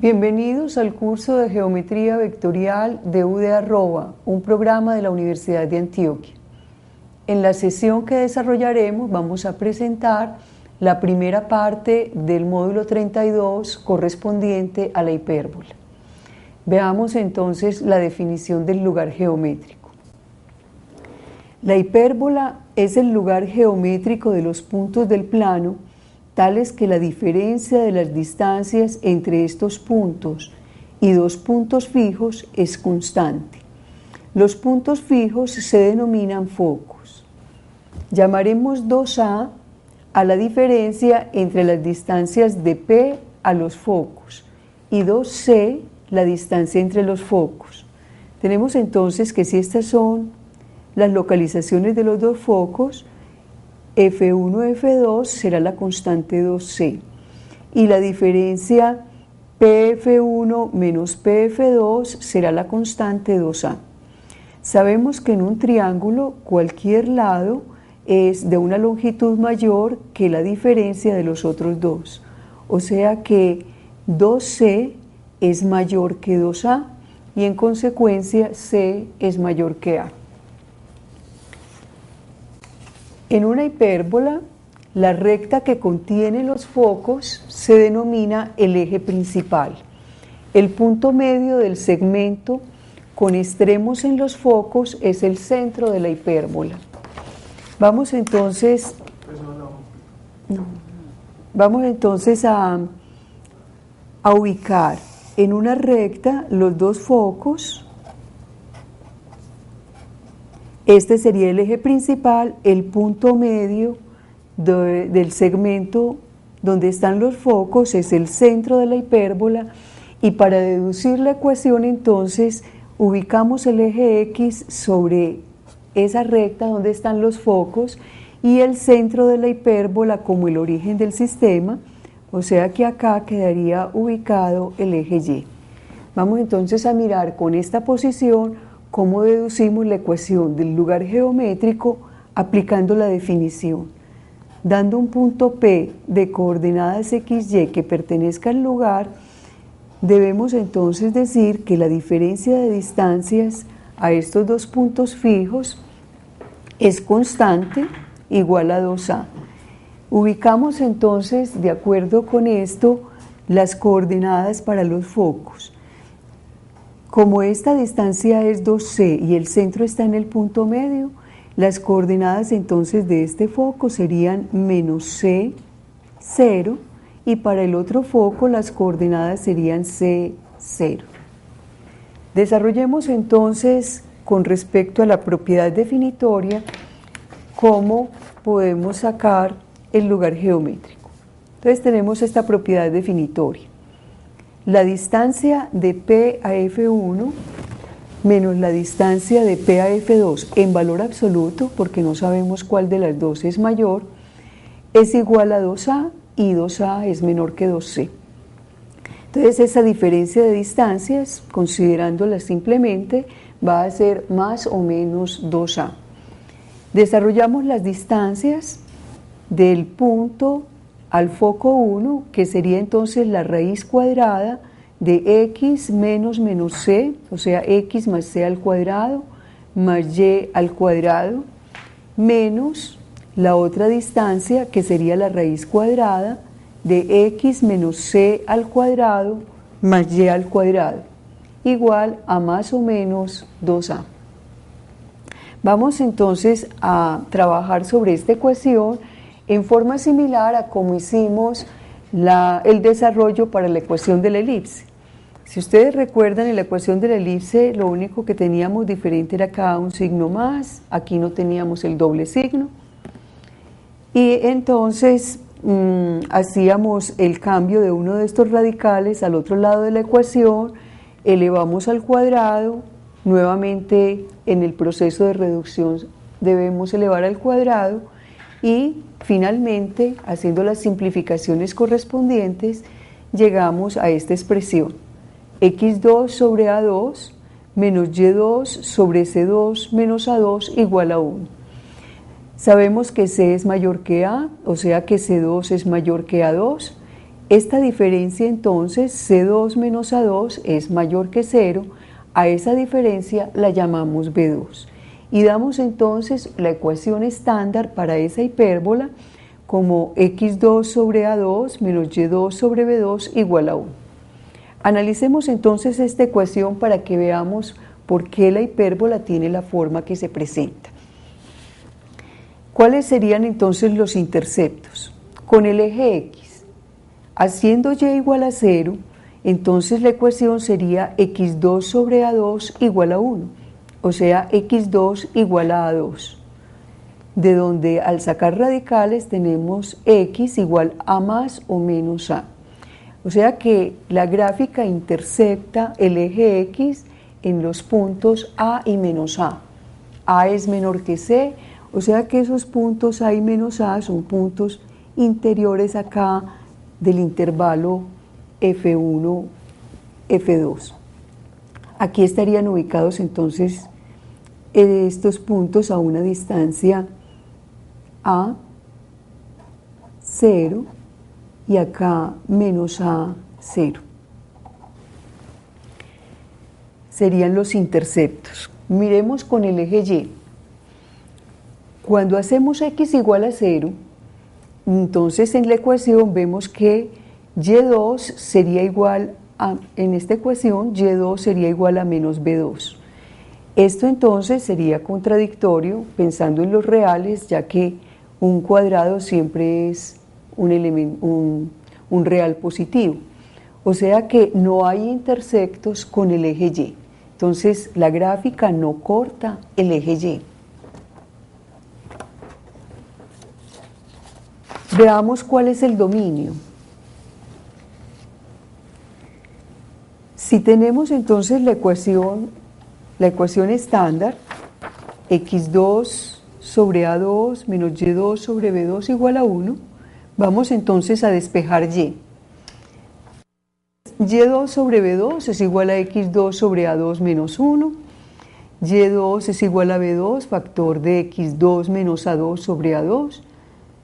Bienvenidos al curso de Geometría Vectorial de UdeArroba, un programa de la Universidad de Antioquia. En la sesión que desarrollaremos vamos a presentar la primera parte del módulo 32 correspondiente a la hipérbola. Veamos entonces la definición del lugar geométrico. La hipérbola es el lugar geométrico de los puntos del plano tales que la diferencia de las distancias entre estos puntos y dos puntos fijos es constante. Los puntos fijos se denominan focos. Llamaremos 2A a la diferencia entre las distancias de P a los focos y 2C la distancia entre los focos. Tenemos entonces que si estas son las localizaciones de los dos focos, F1, F2 será la constante 2C y la diferencia PF1 menos PF2 será la constante 2A. Sabemos que en un triángulo cualquier lado es de una longitud mayor que la diferencia de los otros dos, o sea que 2C es mayor que 2A y en consecuencia C es mayor que A. En una hipérbola, la recta que contiene los focos se denomina el eje principal. El punto medio del segmento con extremos en los focos es el centro de la hipérbola. Vamos entonces a ubicar en una recta los dos focos. Este sería el eje principal, el punto medio del segmento donde están los focos es el centro de la hipérbola y para deducir la ecuación entonces ubicamos el eje X sobre esa recta donde están los focos y el centro de la hipérbola como el origen del sistema, o sea que acá quedaría ubicado el eje Y. Vamos entonces a mirar con esta posición cómo deducimos la ecuación del lugar geométrico aplicando la definición. Dando un punto P de coordenadas XY que pertenezca al lugar, debemos entonces decir que la diferencia de distancias a estos dos puntos fijos es constante, igual a 2A. Ubicamos entonces, de acuerdo con esto, las coordenadas para los focos. Como esta distancia es 2C y el centro está en el punto medio, las coordenadas entonces de este foco serían menos C, 0, y para el otro foco las coordenadas serían C, 0. Desarrollemos entonces con respecto a la propiedad definitoria cómo podemos sacar el lugar geométrico. Entonces tenemos esta propiedad definitoria. La distancia de P a F1 menos la distancia de P a F2 en valor absoluto, porque no sabemos cuál de las dos es mayor, es igual a 2A y 2A es menor que 2C. Entonces esa diferencia de distancias, considerándolas simplemente, va a ser más o menos 2A. Desarrollamos las distancias del punto al foco 1, que sería entonces la raíz cuadrada de x menos c, o sea, x más c al cuadrado, más y al cuadrado, menos la otra distancia, que sería la raíz cuadrada de x menos c al cuadrado, más y al cuadrado, igual a más o menos 2A. Vamos entonces a trabajar sobre esta ecuación en forma similar a como hicimos el desarrollo para la ecuación de la elipse. Si ustedes recuerdan, en la ecuación de la elipse lo único que teníamos diferente era acá un signo más, aquí no teníamos el doble signo, y entonces hacíamos el cambio de uno de estos radicales al otro lado de la ecuación, elevamos al cuadrado, nuevamente en el proceso de reducción debemos elevar al cuadrado, y finalmente, haciendo las simplificaciones correspondientes, llegamos a esta expresión: x2 sobre a2 menos y2 sobre c2 menos a2 igual a 1. Sabemos que c es mayor que a, o sea que c2 es mayor que a2. Esta diferencia entonces, C2 menos A2 es mayor que 0, a esa diferencia la llamamos B2. Y damos entonces la ecuación estándar para esa hipérbola como x2 sobre A2 menos y2 sobre B2 igual a 1. Analicemos entonces esta ecuación para que veamos por qué la hipérbola tiene la forma que se presenta. ¿Cuáles serían entonces los interceptos? Con el eje x, haciendo y igual a 0, entonces la ecuación sería x2 sobre A2 igual a 1, o sea, x2 igual a A2, de donde al sacar radicales tenemos x igual a más o menos a. O sea que la gráfica intercepta el eje x en los puntos a y menos a. A es menor que c, o sea que esos puntos a y menos a son puntos interiores acá del intervalo f1, f2. Aquí estarían ubicados entonces estos puntos a una distancia a 0 y acá menos a 0. Serían los interceptos. Miremos con el eje y. Cuando hacemos x igual a 0, entonces en la ecuación vemos que y2 sería igual a, en esta ecuación, y2 sería igual a menos b2. Esto entonces sería contradictorio pensando en los reales, ya que un cuadrado siempre es un real positivo. O sea que no hay intersectos con el eje y. Entonces la gráfica no corta el eje y. Veamos cuál es el dominio. Si tenemos entonces la ecuación estándar, x2 sobre A2 menos y2 sobre B2 igual a 1, vamos entonces a despejar y. y2 sobre B2 es igual a x2 sobre A2 menos 1, y2 es igual a B2, factor de x2 menos A2 sobre A2,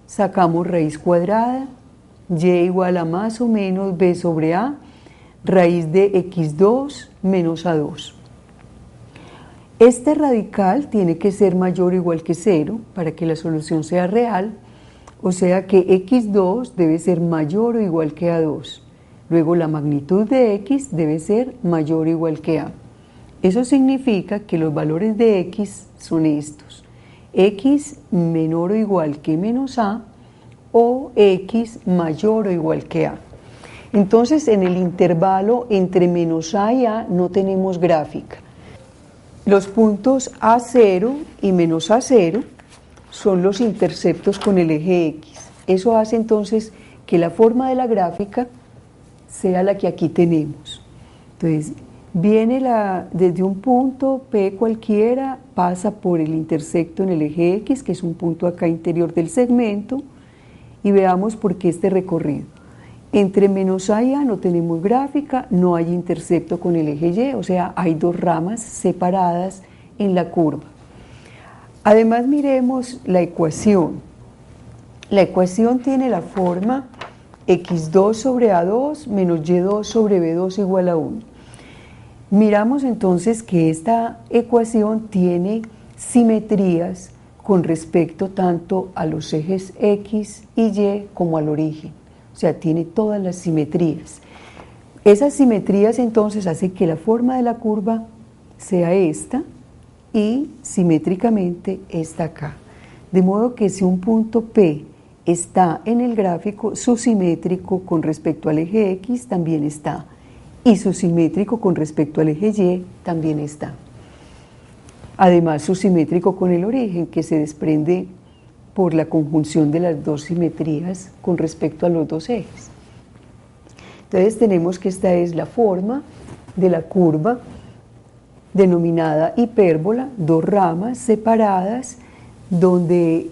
sacamos raíz cuadrada, y igual a más o menos b sobre a, raíz de x2 menos a2. Este radical tiene que ser mayor o igual que 0 para que la solución sea real, o sea que x2 debe ser mayor o igual que a2. Luego la magnitud de x debe ser mayor o igual que a. Eso significa que los valores de x son estos: x menor o igual que menos a o x mayor o igual que a. Entonces en el intervalo entre menos a y a no tenemos gráfica. Los puntos A0 y menos A0 son los interceptos con el eje X. Eso hace entonces que la forma de la gráfica sea la que aquí tenemos. Entonces, viene desde un punto P cualquiera, pasa por el intersecto en el eje X, que es un punto acá interior del segmento, y veamos por qué este recorrido. Entre menos A y A no tenemos gráfica, no hay intercepto con el eje Y, o sea, hay dos ramas separadas en la curva. Además, miremos la ecuación. La ecuación tiene la forma x2 sobre A2 menos y2 sobre B2 igual a 1. Miramos entonces que esta ecuación tiene simetrías con respecto tanto a los ejes X y Y como al origen. O sea, tiene todas las simetrías. Esas simetrías entonces hacen que la forma de la curva sea esta y simétricamente esta acá. De modo que si un punto P está en el gráfico, su simétrico con respecto al eje X también está. Y su simétrico con respecto al eje Y también está. Además, su simétrico con el origen, que se desprende por la conjunción de las dos simetrías con respecto a los dos ejes. Entonces tenemos que esta es la forma de la curva denominada hipérbola, dos ramas separadas, donde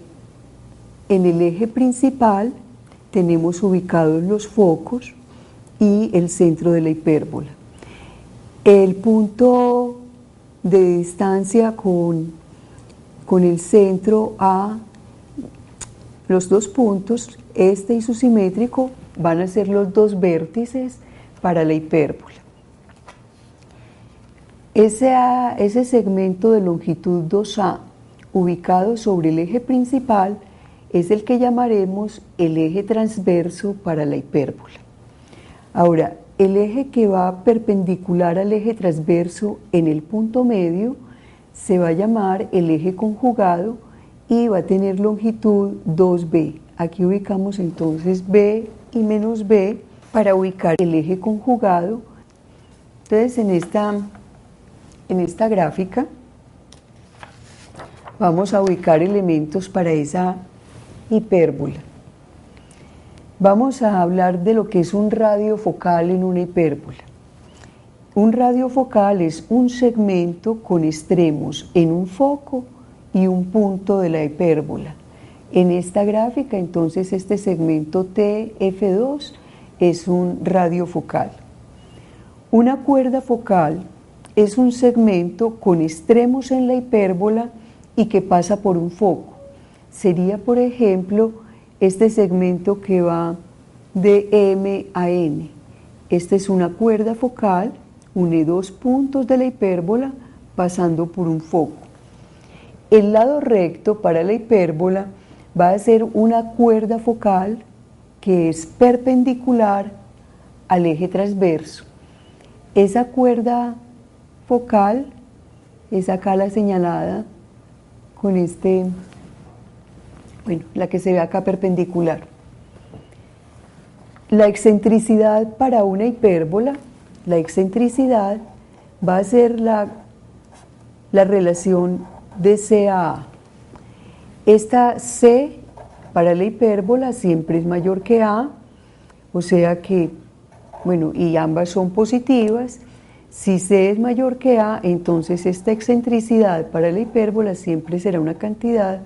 en el eje principal tenemos ubicados los focos y el centro de la hipérbola. El punto de distancia con el centro A Los dos puntos, este y su simétrico, van a ser los dos vértices para la hipérbola. Ese segmento de longitud 2A, ubicado sobre el eje principal, es el que llamaremos el eje transverso para la hipérbola. Ahora, el eje que va perpendicular al eje transverso en el punto medio se va a llamar el eje conjugado y va a tener longitud 2B. Aquí ubicamos entonces B y menos B para ubicar el eje conjugado. Entonces, en esta gráfica vamos a ubicar elementos para esa hipérbola. Vamos a hablar de lo que es un radio focal en una hipérbola. Un radio focal es un segmento con extremos en un foco y un punto de la hipérbola. En esta gráfica, entonces, este segmento TF2 es un radio focal. Una cuerda focal es un segmento con extremos en la hipérbola y que pasa por un foco. Sería, por ejemplo, este segmento que va de M a N. Esta es una cuerda focal, une dos puntos de la hipérbola pasando por un foco. El lado recto para la hipérbola va a ser una cuerda focal que es perpendicular al eje transverso. Esa cuerda focal es acá la señalada con la que se ve acá perpendicular. La excentricidad para una hipérbola, la excentricidad va a ser la relación de C a A. Esta C para la hipérbola siempre es mayor que A, o sea que, y ambas son positivas. Si C es mayor que A, entonces esta excentricidad para la hipérbola siempre será una cantidad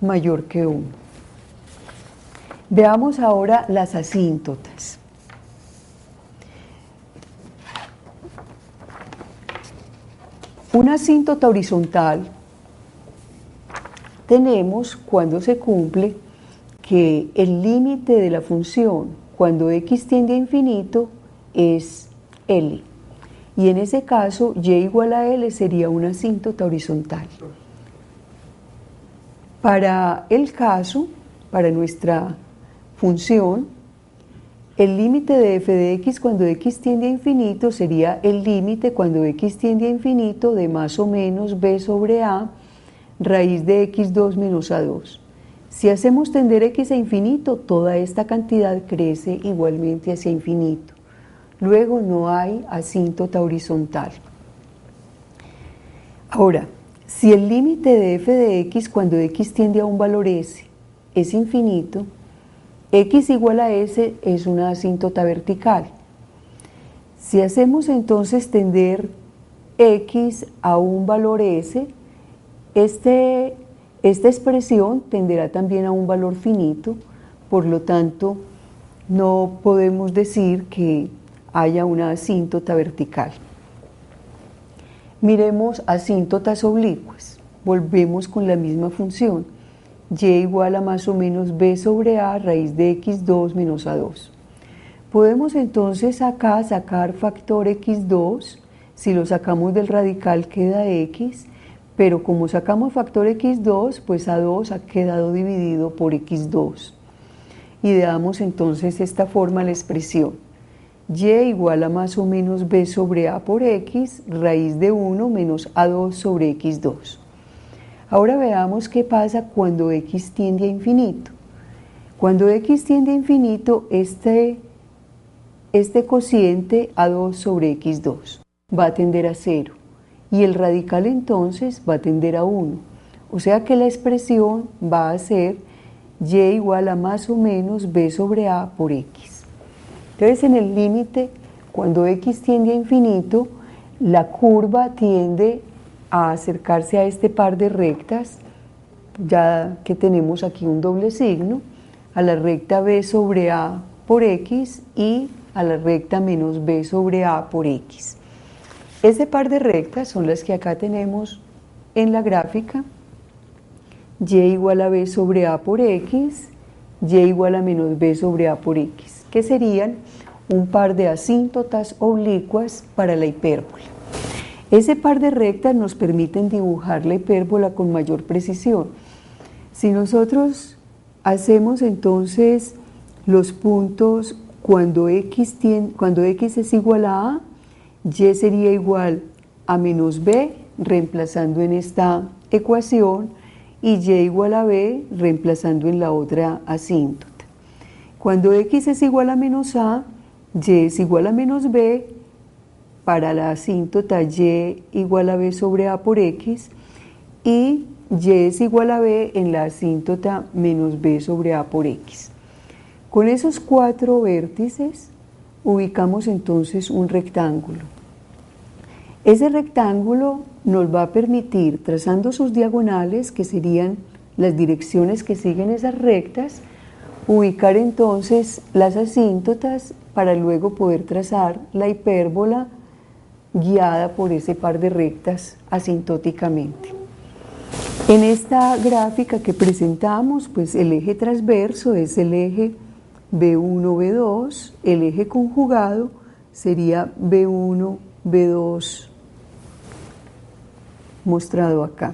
mayor que 1. Veamos ahora las asíntotas. Una asíntota horizontal tenemos cuando se cumple que el límite de la función cuando x tiende a infinito es L. Y en ese caso, y igual a L sería una asíntota horizontal. Para el caso, para nuestra función, el límite de f de x cuando x tiende a infinito sería el límite cuando x tiende a infinito de más o menos b sobre a raíz de x2 menos a2. Si hacemos tender x a infinito, toda esta cantidad crece igualmente hacia infinito. Luego no hay asíntota horizontal. Ahora, si el límite de f de x cuando x tiende a un valor s es infinito, x igual a s es una asíntota vertical. Si hacemos entonces tender x a un valor s, esta expresión tenderá también a un valor finito, por lo tanto no podemos decir que haya una asíntota vertical. Miremos asíntotas oblicuas. Volvemos con la misma función. Y igual a más o menos b sobre a raíz de x2 menos a2. Podemos entonces acá sacar factor x2. Si lo sacamos del radical queda x, pero como sacamos factor x2, pues a2 ha quedado dividido por x2. Y damos entonces esta forma a la expresión. Y igual a más o menos b sobre a por x, raíz de 1 menos a2 sobre x2. Ahora veamos qué pasa cuando x tiende a infinito. Cuando x tiende a infinito, este cociente a2 sobre x2 va a tender a 0 y el radical entonces va a tender a 1. O sea que la expresión va a ser y igual a más o menos b sobre a por x. Entonces, en el límite, cuando x tiende a infinito, la curva tiende a acercarse a este par de rectas, ya que tenemos aquí un doble signo, a la recta b sobre a por x y a la recta menos b sobre a por x. Este par de rectas son las que acá tenemos en la gráfica, y igual a b sobre a por x y igual a menos b sobre a por x, que serían un par de asíntotas oblicuas para la hipérbola. Ese par de rectas nos permiten dibujar la hipérbola con mayor precisión. Si nosotros hacemos entonces los puntos cuando x es igual a y sería igual a menos b, reemplazando en esta ecuación, y y igual a b, reemplazando en la otra asíntota. Cuando x es igual a menos a, y es igual a menos b, para la asíntota y igual a b sobre a por x, y es igual a b en la asíntota menos b sobre a por x. Con esos 4 vértices ubicamos entonces un rectángulo. Ese rectángulo nos va a permitir, trazando sus diagonales, que serían las direcciones que siguen esas rectas, ubicar entonces las asíntotas para luego poder trazar la hipérbola guiada por ese par de rectas asintóticamente. En esta gráfica que presentamos, pues el eje transverso es el eje B1, B2, el eje conjugado sería B1, B2, mostrado acá.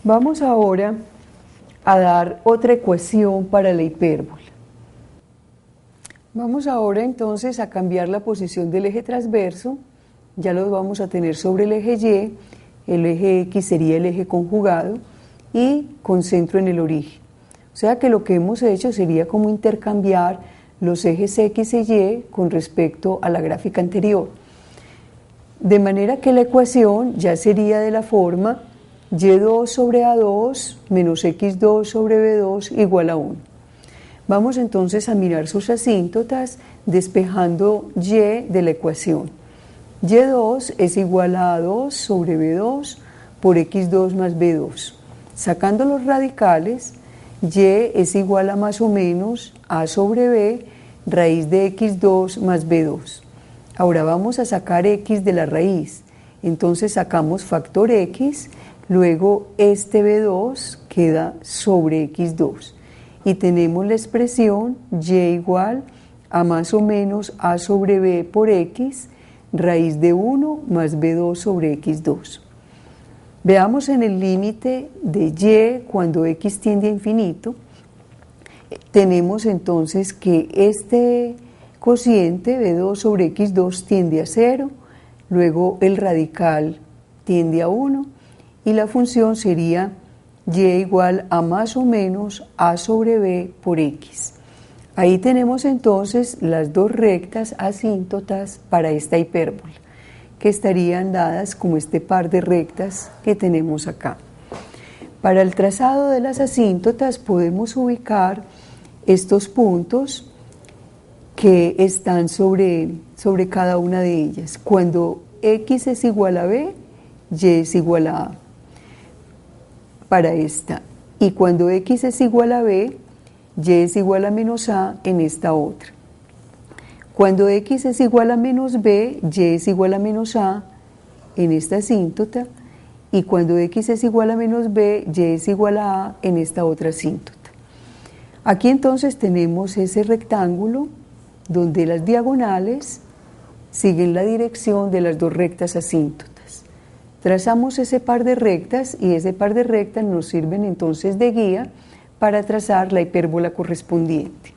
Vamos ahora a dar otra ecuación para la hipérbola. Vamos ahora entonces a cambiar la posición del eje transverso, ya lo vamos a tener sobre el eje Y, el eje X sería el eje conjugado y con centro en el origen. O sea que lo que hemos hecho sería como intercambiar los ejes X e Y con respecto a la gráfica anterior. De manera que la ecuación ya sería de la forma y2 sobre a2 menos x2 sobre b2 igual a 1. Vamos entonces a mirar sus asíntotas despejando y de la ecuación. y2 es igual a a2 sobre b2 por x2 más b2. Sacando los radicales, y es igual a más o menos a sobre b raíz de x2 más b2. Ahora vamos a sacar x de la raíz. Entonces sacamos factor x, luego este b2 queda sobre x2. Y tenemos la expresión y igual a más o menos a sobre b por x, raíz de 1 más b2 sobre x2. Veamos en el límite de y cuando x tiende a infinito, tenemos entonces que este cociente b2 sobre x2 tiende a 0, luego el radical tiende a 1 y la función sería y igual a más o menos a sobre b por x. Ahí tenemos entonces las dos rectas asíntotas para esta hipérbola, que estarían dadas como este par de rectas que tenemos acá. Para el trazado de las asíntotas podemos ubicar estos puntos que están sobre cada una de ellas. Cuando x es igual a b, y es igual a a. Para esta, y cuando x es igual a b, y es igual a menos a en esta otra. Cuando x es igual a menos b, y es igual a menos a en esta asíntota, y cuando x es igual a menos b, y es igual a a en esta otra asíntota. Aquí entonces tenemos ese rectángulo donde las diagonales siguen la dirección de las dos rectas asíntotas. Trazamos ese par de rectas y ese par de rectas nos sirven entonces de guía para trazar la hipérbola correspondiente.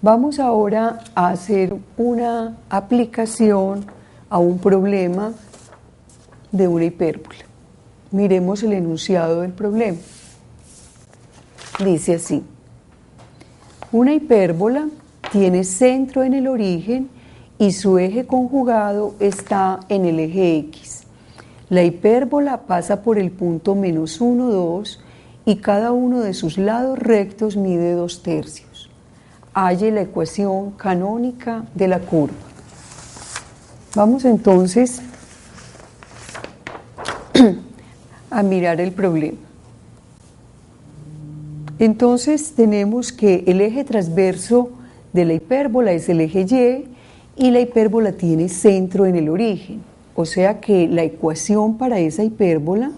Vamos ahora a hacer una aplicación a un problema de una hipérbola. Miremos el enunciado del problema. Dice así: una hipérbola tiene centro en el origen y su eje conjugado está en el eje X. La hipérbola pasa por el punto menos 1, 2 y cada uno de sus lados rectos mide 2/3. Halle la ecuación canónica de la curva. Vamos entonces a mirar el problema. Entonces tenemos que el eje transverso de la hipérbola es el eje Y y la hipérbola tiene centro en el origen. O sea que la ecuación para esa hipérbola,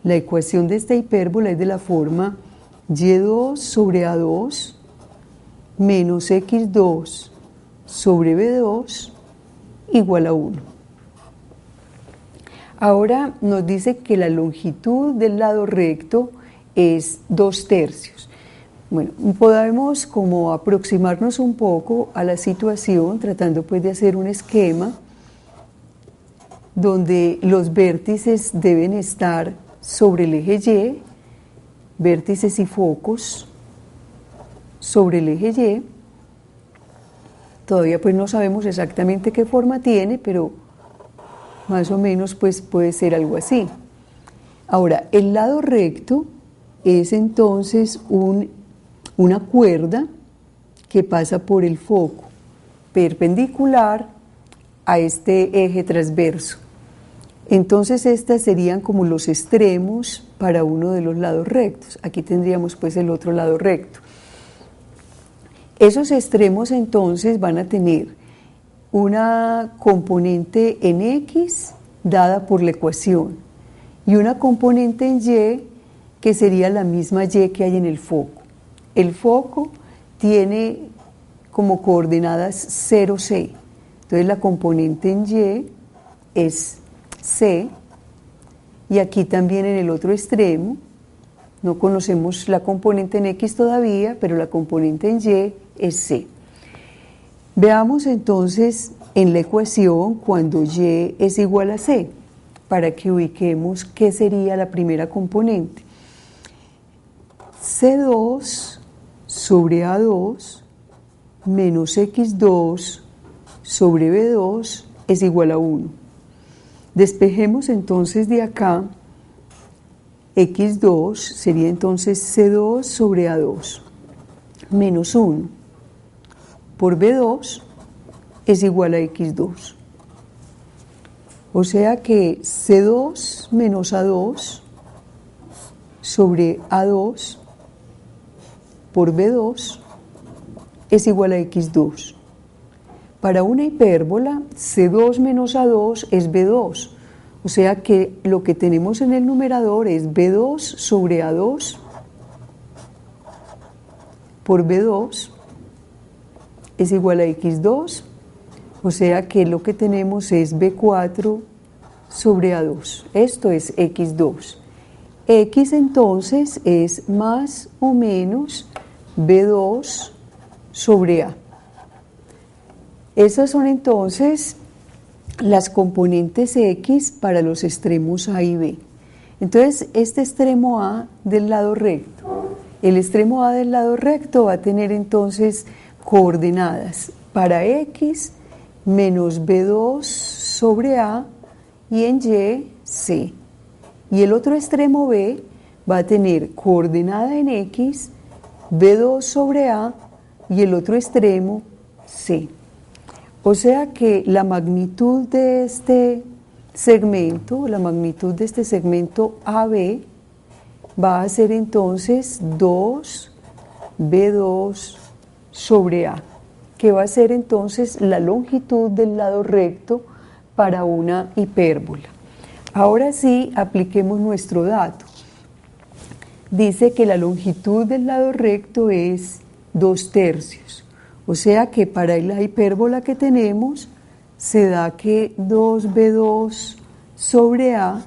la ecuación de esta hipérbola es de la forma y2 sobre a2 menos x2 sobre b2 igual a 1. Ahora nos dice que la longitud del lado recto es 2/3. Bueno, podemos como aproximarnos un poco a la situación tratando pues de hacer un esquema donde los vértices deben estar sobre el eje Y, vértices y focos sobre el eje Y. Todavía pues no sabemos exactamente qué forma tiene, pero más o menos pues puede ser algo así. Ahora, el lado recto es entonces una cuerda que pasa por el foco perpendicular a este eje transverso. Entonces estas serían como los extremos para uno de los lados rectos. Aquí tendríamos pues el otro lado recto. Esos extremos entonces van a tener una componente en X dada por la ecuación y una componente en Y que sería la misma Y que hay en el foco. El foco tiene como coordenadas 0,C. Entonces la componente en Y es C, y aquí también en el otro extremo, no conocemos la componente en X todavía, pero la componente en Y es C. Veamos entonces en la ecuación cuando Y es igual a C, para que ubiquemos qué sería la primera componente. C2 sobre A2 menos X2 sobre B2 es igual a 1. Despejemos entonces de acá, X2 sería entonces C2 sobre A2 menos 1 por B2 es igual a X2. O sea que C2 menos A2 sobre A2 por B2 es igual a X2. Para una hipérbola, C2 menos A2 es B2, o sea que lo que tenemos en el numerador es B2 sobre A2 por B2 es igual a X2, o sea que lo que tenemos es B4 sobre A2, esto es X2. X entonces es más o menos B2 sobre A. Esas son entonces las componentes X para los extremos A y B. Entonces, este extremo A del lado recto, el extremo A del lado recto va a tener entonces coordenadas para X menos B2 sobre A y en Y, C. Y el otro extremo B va a tener coordenada en X, B2 sobre A y el otro extremo, C. O sea que la magnitud de este segmento, AB, va a ser entonces 2B2 sobre A, que va a ser entonces la longitud del lado recto para una hipérbola. Ahora sí, apliquemos nuestro dato. Dice que la longitud del lado recto es 2/3. O sea que para la hipérbola que tenemos, se da que 2B2 sobre A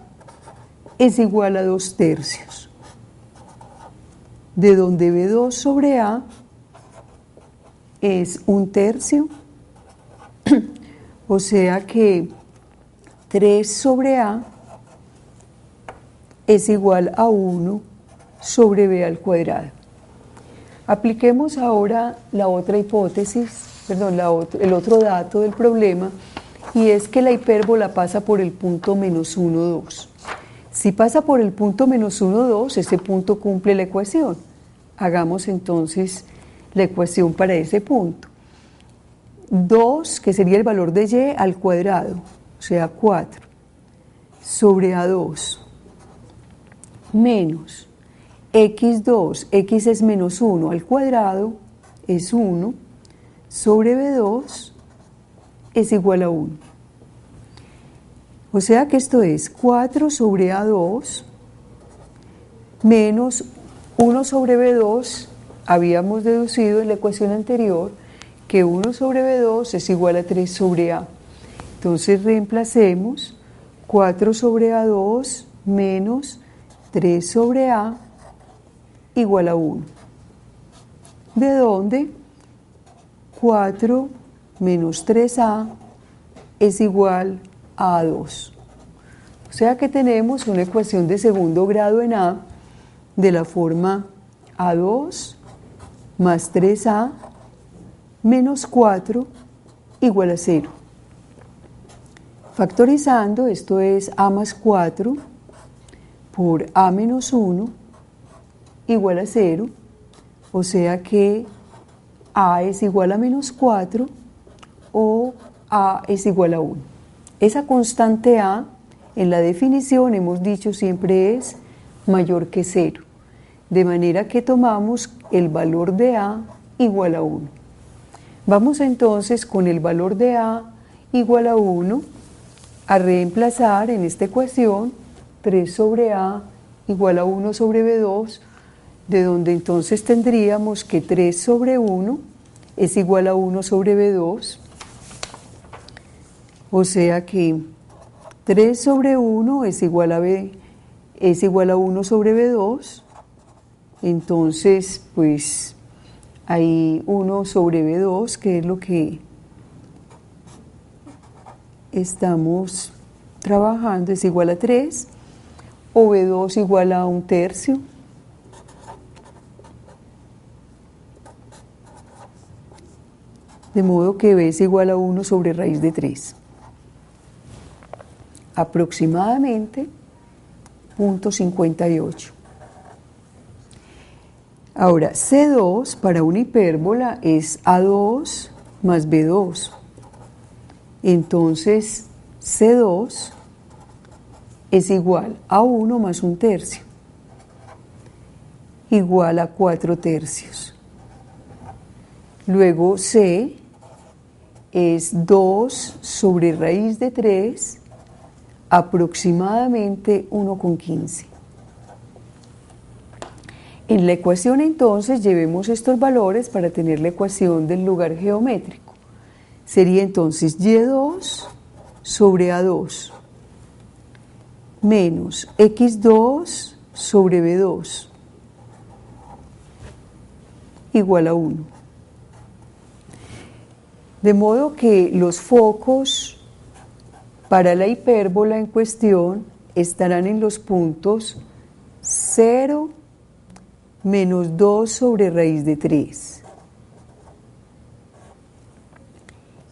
es igual a 2/3. De donde B2 sobre A es 1/3, o sea que 3 sobre A es igual a 1 sobre B al cuadrado. Apliquemos ahora la otra hipótesis, el otro dato del problema, y es que la hipérbola pasa por el punto menos 1, 2. Si pasa por el punto menos 1, 2, ese punto cumple la ecuación. Hagamos entonces la ecuación para ese punto. 2, que sería el valor de Y al cuadrado, o sea 4, sobre A2, menos X2, X es menos 1 al cuadrado, es 1, sobre B2 es igual a 1. O sea que esto es 4 sobre A2 menos 1 sobre B2. Habíamos deducido en la ecuación anterior que 1 sobre B2 es igual a 3 sobre A. Entonces reemplacemos 4 sobre A2 menos 3 sobre A igual a 1. ¿De dónde? 4 menos 3A es igual a A2. O sea que tenemos una ecuación de segundo grado en A de la forma A2 más 3A menos 4 igual a 0. Factorizando, esto es A más 4 por A menos 1 igual a 0, o sea que A es igual a menos 4 o A es igual a 1. Esa constante A en la definición hemos dicho siempre es mayor que 0, de manera que tomamos el valor de A igual a 1. Vamos entonces con el valor de A igual a 1 a reemplazar en esta ecuación 3 sobre A igual a 1 sobre B2, de donde entonces tendríamos que 3 sobre 1 es igual a 1 sobre B2, o sea que 3 sobre 1 es igual a 1 sobre B2, entonces pues hay 1 sobre B2, que es lo que estamos trabajando, es igual a 3, o B2 igual a 1/3. De modo que B es igual a 1 sobre raíz de 3. Aproximadamente 0.58. Ahora, C2 para una hipérbola es A2 más B2. Entonces, C2 es igual a 1 más 1/3, igual a 4/3. Luego C es 2 sobre raíz de 3, aproximadamente 1,15. En la ecuación entonces llevemos estos valores para tener la ecuación del lugar geométrico. Sería entonces Y2 sobre A2 menos X2 sobre B2 igual a 1. De modo que los focos para la hipérbola en cuestión estarán en los puntos 0, menos 2 sobre raíz de 3.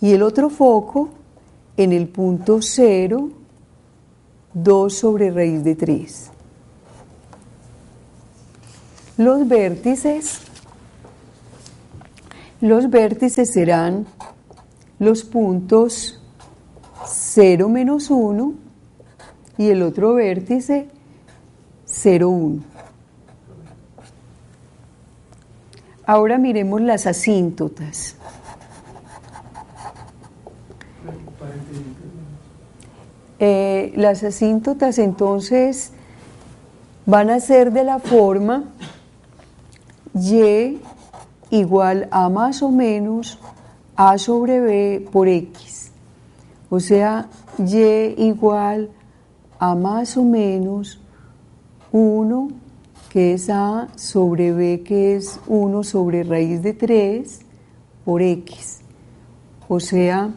Y el otro foco en el punto 0, 2 sobre raíz de 3. Los vértices serán los puntos 0, menos 1 y el otro vértice 0, 1. Ahora miremos las asíntotas. Las asíntotas entonces van a ser de la forma Y igual a más o menos A sobre B por X. O sea, Y igual a más o menos 1, que es A, sobre B, que es 1 sobre raíz de 3, por X. O sea,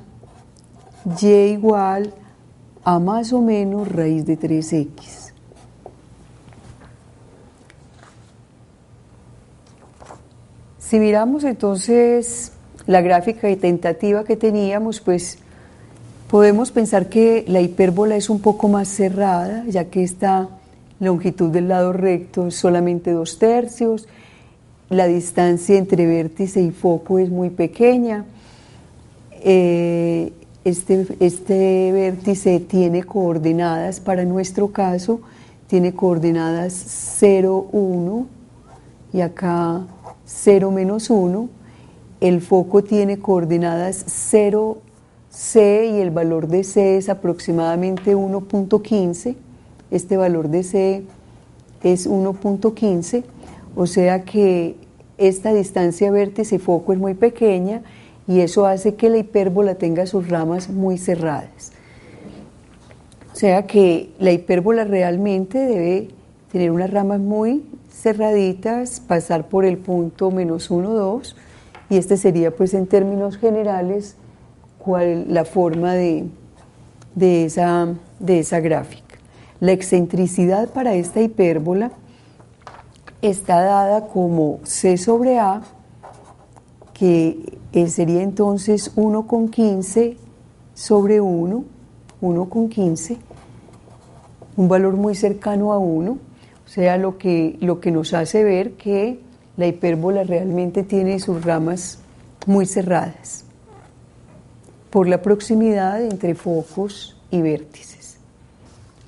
Y igual a más o menos raíz de 3X. Si miramos entonces la gráfica tentativa que teníamos, pues podemos pensar que la hipérbola es un poco más cerrada, ya que esta longitud del lado recto es solamente 2/3, la distancia entre vértice y foco es muy pequeña, este vértice tiene coordenadas, para nuestro caso, tiene coordenadas 0, 1 y acá 0, menos 1. El foco tiene coordenadas 0, C y el valor de C es aproximadamente 1.15. Este valor de C es 1.15, o sea que esta distancia vértice-foco es muy pequeña y eso hace que la hipérbola tenga sus ramas muy cerradas. O sea que la hipérbola realmente debe tener unas ramas muy cerraditas, pasar por el punto -1, 2, y este sería pues en términos generales la forma de esa gráfica. La excentricidad para esta hipérbola está dada como C sobre A, que sería entonces 1,15 sobre 1, 1,15, un valor muy cercano a 1, o sea, lo que nos hace ver que la hipérbola realmente tiene sus ramas muy cerradas por la proximidad entre focos y vértices.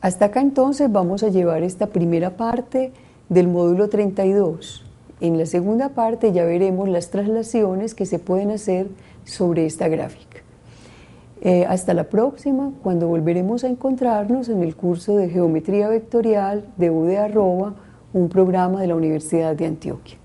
Hasta acá entonces vamos a llevar esta primera parte del módulo 32. En la segunda parte ya veremos las traslaciones que se pueden hacer sobre esta gráfica. Hasta la próxima, cuando volveremos a encontrarnos en el curso de Geometría Vectorial de UD @, un programa de la Universidad de Antioquia.